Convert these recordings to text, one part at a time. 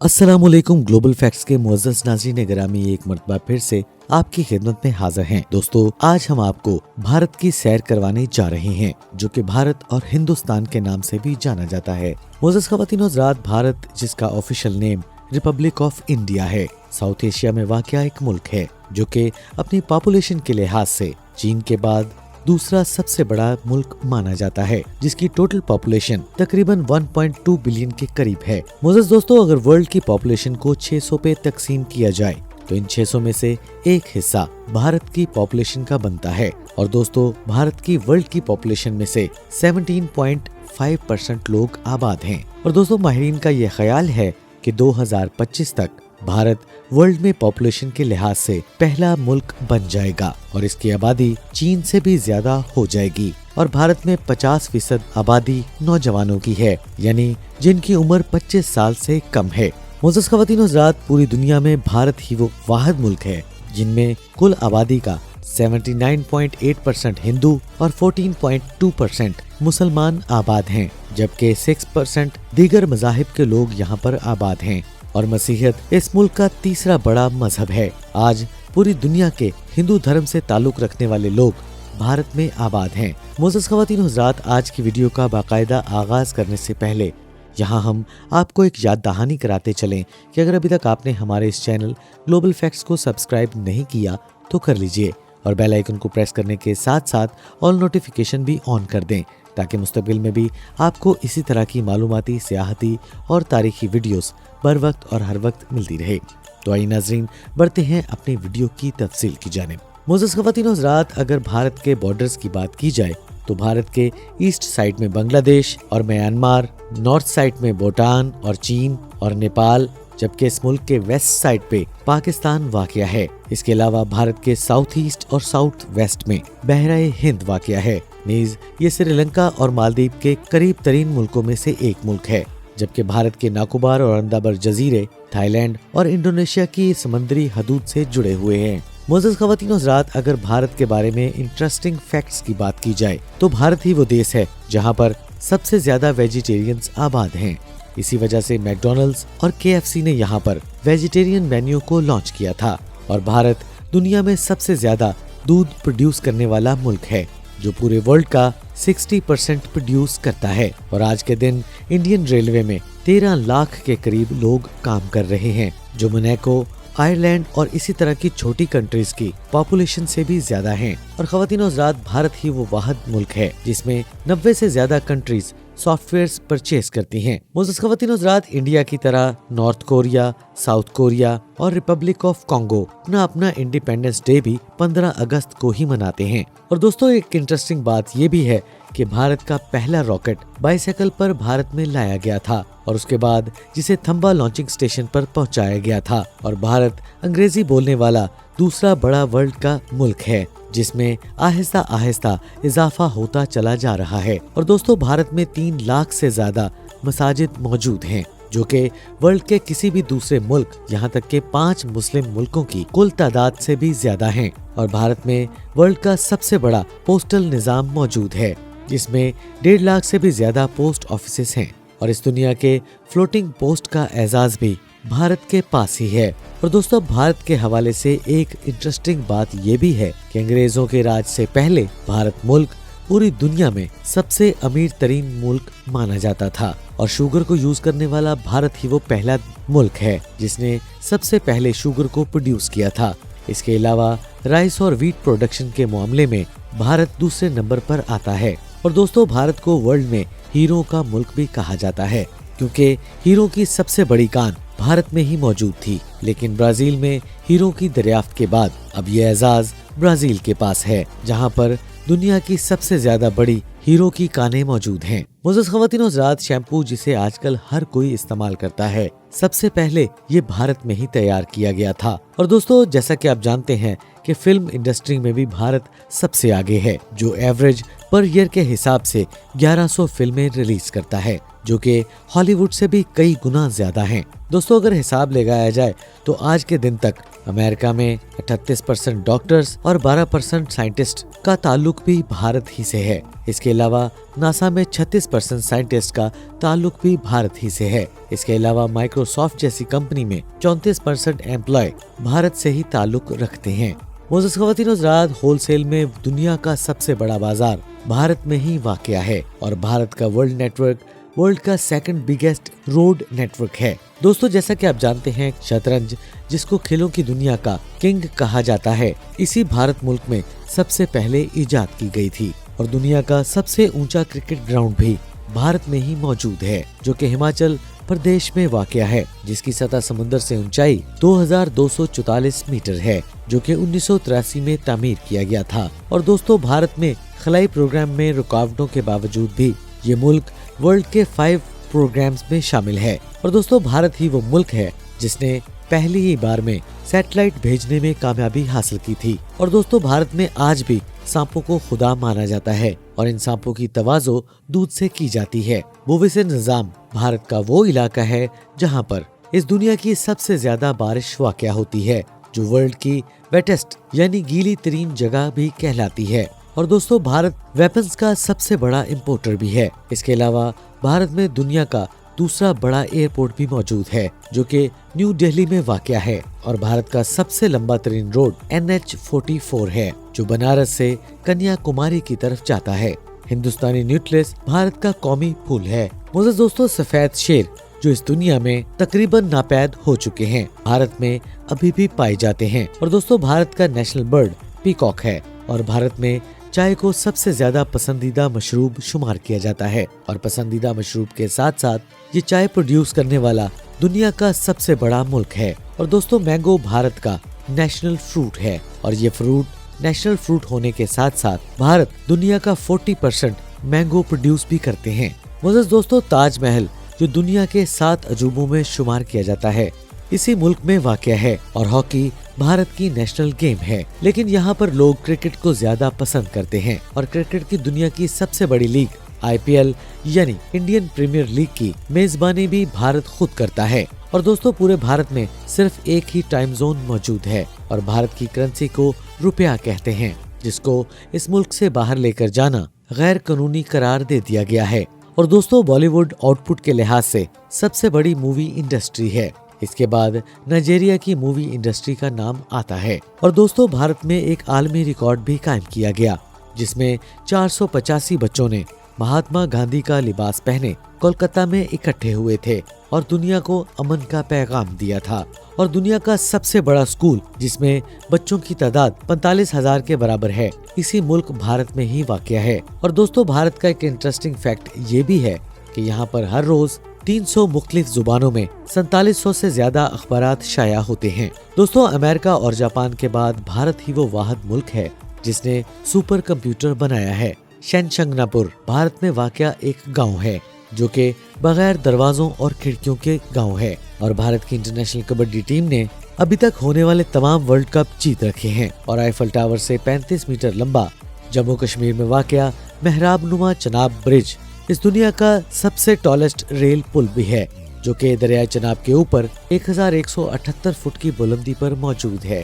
अस्सलामुअलैकुम। Global facts के मुअज़्ज़ज़ नाज़रीन गिरामी, एक मरतबा फिर से आपकी खिदमत में हाजिर हैं। दोस्तों, आज हम आपको भारत की सैर करवाने जा रहे हैं, जो कि भारत और हिंदुस्तान के नाम से भी जाना जाता है। मुअज़्ज़ज़ ख़वातीन व हज़रात, भारत, जिसका official name Republic of India है, साउथ एशिया में वाक़या एक मुल्क है जो कि अपनी पॉपुलेशन के लिहाज से चीन के बाद दूसरा सबसे बड़ा मुल्क माना जाता है, जिसकी टोटल पॉपुलेशन तकरीबन 1.2 बिलियन के करीब है। मुअज़्ज़ज़ दोस्तों, अगर वर्ल्ड की पॉपुलेशन को 600 पे तकसीम किया जाए तो इन 600 में से एक हिस्सा भारत की पॉपुलेशन का बनता है। और दोस्तों, भारत की वर्ल्ड की पॉपुलेशन में से 17.5% लोग आबाद हैं। और दोस्तों, माहिरीन का ये ख्याल है कि 2025 तक भारत वर्ल्ड में पॉपुलेशन के लिहाज से पहला मुल्क बन जाएगा और इसकी आबादी चीन से भी ज्यादा हो जाएगी। और भारत में 50% आबादी नौजवानों की है, यानी जिनकी उम्र 25 साल से कम है। मुअज़्ज़ज़ ख़वातीन व हज़रात, पूरी दुनिया में भारत ही वो वाहिद मुल्क है जिनमें कुल आबादी का 79.8% हिंदू और 14.2% मुसलमान आबाद हैं, जबकि 6% दीगर मज़ाहिब के लोग यहाँ पर आबाद हैं। और मसीहत इस मुल्क का तीसरा बड़ा मजहब है। आज पूरी दुनिया के हिंदू धर्म से ताल्लुक रखने वाले लोग भारत में आबाद हैं। मुअज़्ज़ज़ ख़वातीन व हज़रात, आज की वीडियो का बाकायदा आगाज करने से पहले यहाँ हम आपको एक याद दहानी कराते चलें कि अगर अभी तक आपने हमारे इस चैनल ग्लोबल फैक्ट्स को सब्सक्राइब नहीं किया तो कर लीजिए और बेल आइकन को प्रेस करने के साथ साथ ऑल नोटिफिकेशन भी ऑन कर दें, ताकि मुस्तक़बिल में भी आपको इसी तरह की मालूमाती, सियाहती और तारीखी वीडियोस बर वक्त और हर वक्त मिलती रहे। तो आइए नाज़रीन, बढ़ते हैं अपनी वीडियो की तफसील की जानिब। मुअज़्ज़ज़ ख़वातीन व हज़रात, अगर भारत के बॉर्डर्स की बात की जाए तो भारत के ईस्ट साइड में बांग्लादेश और म्यांमार, नॉर्थ साइड में भूटान और चीन और नेपाल, जबकि इस मुल्क के वेस्ट साइड पे पाकिस्तान वाक़या है। इसके अलावा भारत के साउथ ईस्ट और साउथ वेस्ट में बहराए हिंद वाक़या है। नीज ये श्रीलंका और मालदीव के करीब तरीन मुल्कों में से एक मुल्क है, जबकि भारत के नाकोबार और अंदाबर जजीरे थाईलैंड और इंडोनेशिया की समंदरी हदूद से जुड़े हुए हैं। मुअज़्ज़ज़ ख़वातीन व हज़रात, अगर भारत के बारे में इंटरेस्टिंग फैक्ट्स की बात की जाए तो भारत ही वो देश है जहाँ पर सबसे ज्यादा वेजिटेरियंस आबाद हैं। इसी वजह से मैकडॉनल्ड्स और KFC ने यहाँ पर वेजिटेरियन मेन्यू को लॉन्च किया था। और भारत दुनिया में सबसे ज्यादा दूध प्रोड्यूस करने वाला मुल्क है, जो पूरे वर्ल्ड का 60% प्रोड्यूस करता है। और आज के दिन इंडियन रेलवे में 13 लाख के करीब लोग काम कर रहे हैं, जो मोनाको, आयरलैंड और इसी तरह की छोटी कंट्रीज की पॉपुलेशन से भी ज्यादा हैं। और ख़वातीन व हज़रात, भारत ही वो वाहिद मुल्क है जिसमें 90 से ज्यादा कंट्रीज सॉफ्टवेयर्स परचेज करती हैं। मुअज़्ज़ज़ ख़वातीन व हज़रात, इंडिया की तरह नॉर्थ कोरिया, साउथ कोरिया और रिपब्लिक ऑफ कॉन्गो अपना इंडिपेंडेंस डे भी 15 अगस्त को ही मनाते हैं। और दोस्तों, एक इंटरेस्टिंग बात ये भी है कि भारत का पहला रॉकेट बाइसाइकिल पर भारत में लाया गया था और उसके बाद जिसे थम्बा लॉन्चिंग स्टेशन पर पहुंचाया गया था। और भारत अंग्रेजी बोलने वाला दूसरा बड़ा वर्ल्ड का मुल्क है, जिसमें आहिस्ता आहिस्ता इजाफा होता चला जा रहा है। और दोस्तों, भारत में 3 लाख से ज्यादा मसाजिद मौजूद हैं, जो कि वर्ल्ड के किसी भी दूसरे मुल्क, यहाँ तक के 5 मुस्लिम मुल्कों की कुल तादाद से भी ज्यादा हैं। और भारत में वर्ल्ड का सबसे बड़ा पोस्टल निज़ाम मौजूद है, जिसमें 1.5 लाख से भी ज्यादा पोस्ट ऑफिसेस हैं। और इस दुनिया के फ्लोटिंग पोस्ट का एजाज भी भारत के पास ही है। और दोस्तों, भारत के हवाले से एक इंटरेस्टिंग बात ये भी है कि अंग्रेजों के राज से पहले भारत मुल्क पूरी दुनिया में सबसे अमीर तरीन मुल्क माना जाता था। और शुगर को यूज करने वाला भारत ही वो पहला मुल्क है जिसने सबसे पहले शुगर को प्रोड्यूस किया था। इसके अलावा राइस और व्हीट प्रोडक्शन के मामले में भारत दूसरे नंबर पर आता है। और दोस्तों, भारत को वर्ल्ड में हीरो का मुल्क भी कहा जाता है, क्योंकि हीरो की सबसे बड़ी कान भारत में ही मौजूद थी। लेकिन ब्राजील में हीरो की दरियाफ्त के बाद अब ये एजाज ब्राजील के पास है, जहां पर दुनिया की सबसे ज्यादा बड़ी हीरो की कानें मौजूद हैं। मुअज़्ज़ज़ ख़वातीन व हज़रात, शैम्पू जिसे आजकल हर कोई इस्तेमाल करता है, सबसे पहले ये भारत में ही तैयार किया गया था। और दोस्तों, जैसा कि आप जानते हैं कि फिल्म इंडस्ट्री में भी भारत सबसे आगे है, जो एवरेज पर ईयर के हिसाब से 1100 फिल्में रिलीज करता है, जो कि हॉलीवुड से भी कई गुना ज्यादा हैं। दोस्तों, अगर हिसाब लगाया जाए तो आज के दिन तक अमेरिका में 38% डॉक्टर्स और 12% साइंटिस्ट का ताल्लुक भी भारत ही से है। इसके अलावा नासा में 36% साइंटिस्ट का ताल्लुक भी भारत ही से है। इसके अलावा माइक्रोसॉफ्ट जैसी कंपनी में 34% एम्प्लॉय भारत से ही ताल्लुक रखते हैं। मोअज़्ज़ज़ ख़वातीन व हज़रात, होलसेल में दुनिया का सबसे बड़ा बाजार भारत में ही वाक़या है और भारत का वर्ल्ड नेटवर्क वर्ल्ड का सेकंड बिगेस्ट रोड नेटवर्क है। दोस्तों, जैसा कि आप जानते हैं, शतरंज जिसको खेलों की दुनिया का किंग कहा जाता है, इसी भारत मुल्क में सबसे पहले इजाद की गई थी और दुनिया का सबसे ऊंचा क्रिकेट ग्राउंड भी भारत में ही मौजूद है, जो कि हिमाचल प्रदेश में वाक़या है, जिसकी सतह समुद्र से ऊंचाई 2244 मीटर है, जो कि 1983 में तामीर किया गया था। और दोस्तों, भारत में खलाई प्रोग्राम में रुकावटों के बावजूद भी ये मुल्क वर्ल्ड के 5 प्रोग्राम्स में शामिल है। और दोस्तों, भारत ही वो मुल्क है जिसने पहली ही बार में सैटेलाइट भेजने में कामयाबी हासिल की थी। और दोस्तों, भारत में आज भी सांपों को खुदा माना जाता है और इन सांपों की तवाज़ो दूध से की जाती है। बुविसे निज़ाम भारत का वो इलाका है जहां पर इस दुनिया की सबसे ज्यादा बारिश वाक़या होती है, जो वर्ल्ड की वेटेस्ट यानी गीली तरीन जगह भी कहलाती है। और दोस्तों, भारत वेपन्स का सबसे बड़ा इंपोर्टर भी है। इसके अलावा भारत में दुनिया का दूसरा बड़ा एयरपोर्ट भी मौजूद है, जो कि न्यू दिल्ली में वाक़या है। और भारत का सबसे लंबा तरीन रोड NH-44 है, जो बनारस से कन्याकुमारी की तरफ जाता है। हिंदुस्तानी न्यूक्लियस भारत का कौमी फूल है। मोअज़्ज़ज़ दोस्तों, सफेद शेर जो इस दुनिया में तकरीबन नापैद हो चुके हैं, भारत में अभी भी पाए जाते हैं। और दोस्तों, भारत का नेशनल बर्ड पीकॉक है और भारत में चाय को सबसे ज्यादा पसंदीदा मशरूब शुमार किया जाता है। और पसंदीदा मशरूब के साथ साथ ये चाय प्रोड्यूस करने वाला दुनिया का सबसे बड़ा मुल्क है। और दोस्तों, मैंगो भारत का नेशनल फ्रूट है और ये फ्रूट नेशनल फ्रूट होने के साथ साथ भारत दुनिया का 40% मैंगो प्रोड्यूस भी करते हैं। मोअज़्ज़ज़ दोस्तों, ताजमहल जो दुनिया के 7 अजूबों में शुमार किया जाता है, इसी मुल्क में वाक़या है। और हॉकी भारत की नेशनल गेम है, लेकिन यहाँ पर लोग क्रिकेट को ज्यादा पसंद करते हैं और क्रिकेट की दुनिया की सबसे बड़ी लीग IPL यानी इंडियन प्रीमियर लीग की मेजबानी भी भारत खुद करता है। और दोस्तों, पूरे भारत में सिर्फ एक ही टाइम जोन मौजूद है और भारत की करेंसी को रुपया कहते हैं, जिसको इस मुल्क से बाहर लेकर जाना गैर कानूनी करार दे दिया गया है। और दोस्तों, बॉलीवुड आउटपुट के लिहाज से सबसे बड़ी मूवी इंडस्ट्री है। इसके बाद नाइजीरिया की मूवी इंडस्ट्री का नाम आता है। और दोस्तों, भारत में एक आलमी रिकॉर्ड भी कायम किया गया, जिसमें 485 बच्चों ने महात्मा गांधी का लिबास पहने कोलकाता में इकट्ठे हुए थे और दुनिया को अमन का पैगाम दिया था। और दुनिया का सबसे बड़ा स्कूल, जिसमें बच्चों की तादाद 45,000 के बराबर है, इसी मुल्क भारत में ही वाक़या है। और दोस्तों, भारत का एक इंटरेस्टिंग फैक्ट ये भी है कि यहाँ पर हर रोज 300 मुख्तलिफ जुबानों में 4700 से ज्यादा अखबारात शाया होते हैं। दोस्तों, अमेरिका और जापान के बाद भारत ही वो वाहिद मुल्क है जिसने सुपर कंप्यूटर बनाया है। शैनशंगनापुर भारत में वाक़या एक गांव है, जो कि बगैर दरवाजों और खिड़कियों के गांव है। और भारत की इंटरनेशनल कबड्डी टीम ने अभी तक होने वाले तमाम वर्ल्ड कप जीत रखे हैं। और आईफल टावर से 35 मीटर लंबा जम्मू कश्मीर में वाक़या मेहराब नुमा चनाब ब्रिज इस दुनिया का सबसे टॉलेस्ट रेल पुल भी है, जो कि दरिया चनाब के ऊपर 1178 फुट की बुलंदी पर मौजूद है।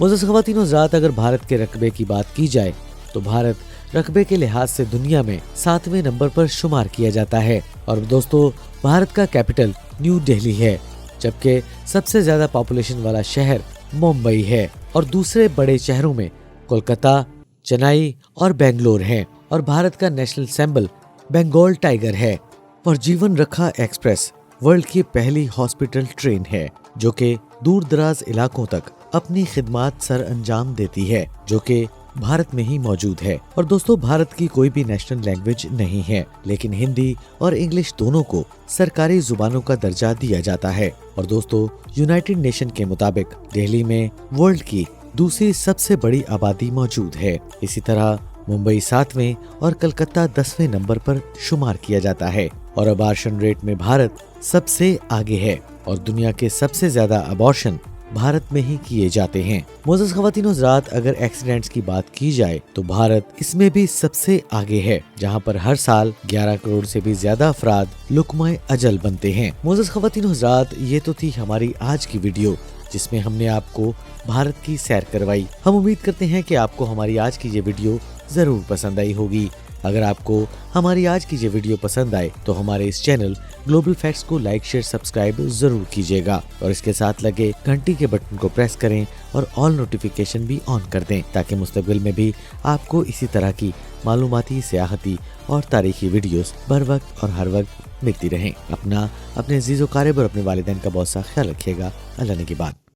मोअज़्ज़ज़ ख़वातीन व हज़रात, अगर भारत के रकबे की बात की जाए तो भारत रकबे के लिहाज से दुनिया में 7वें नंबर पर शुमार किया जाता है। और दोस्तों, भारत का कैपिटल न्यू दिल्ली है, जबकि सबसे ज्यादा पॉपुलेशन वाला शहर मुंबई है। और दूसरे बड़े शहरों में कोलकाता, चेन्नई और बेंगलोर हैं। और भारत का नेशनल सिंबल बंगाल टाइगर है। और जीवन रक्षा एक्सप्रेस वर्ल्ड की पहली हॉस्पिटल ट्रेन है, जो कि दूर दराज इलाकों तक अपनी खिदमात सर अंजाम देती है, जो कि भारत में ही मौजूद है। और दोस्तों, भारत की कोई भी नेशनल लैंग्वेज नहीं है, लेकिन हिंदी और इंग्लिश दोनों को सरकारी जुबानों का दर्जा दिया जाता है। और दोस्तों, यूनाइटेड नेशन के मुताबिक दिल्ली में वर्ल्ड की दूसरी सबसे बड़ी आबादी मौजूद है। इसी तरह मुंबई 7वें और कलकत्ता 10वें नंबर पर शुमार किया जाता है। और अबॉर्शन रेट में भारत सबसे आगे है और दुनिया के सबसे ज्यादा अबॉर्शन भारत में ही किए जाते हैं। मोअज़्ज़ज़ ख़वातीन व हज़रात, अगर एक्सीडेंट्स की बात की जाए तो भारत इसमें भी सबसे आगे है, जहां पर हर साल 11 करोड़ से भी ज्यादा अफराद लुक्माए अजल बनते हैं। मोअज़्ज़ज़ ख़वातीन व हज़रात, ये तो थी हमारी आज की वीडियो जिसमें हमने आपको भारत की सैर करवाई। हम उम्मीद करते हैं कि आपको हमारी आज की ये वीडियो जरूर पसंद आई होगी। अगर आपको हमारी आज की ये वीडियो पसंद आए तो हमारे इस चैनल ग्लोबल फैक्ट्स को लाइक, शेयर, सब्सक्राइब जरूर कीजिएगा और इसके साथ लगे घंटी के बटन को प्रेस करें और ऑल नोटिफिकेशन भी ऑन कर दें, ताकि मुस्तकबिल में भी आपको इसी तरह की मालूमाती, सियाहती और तारीखी वीडियोस बर वक्त और हर वक्त मिलती रहें। अपने अजीज़ व क़ारिब और अपने वालिदैन का बहुत सा ख्याल रखिएगा। अल्लाह ने की बात।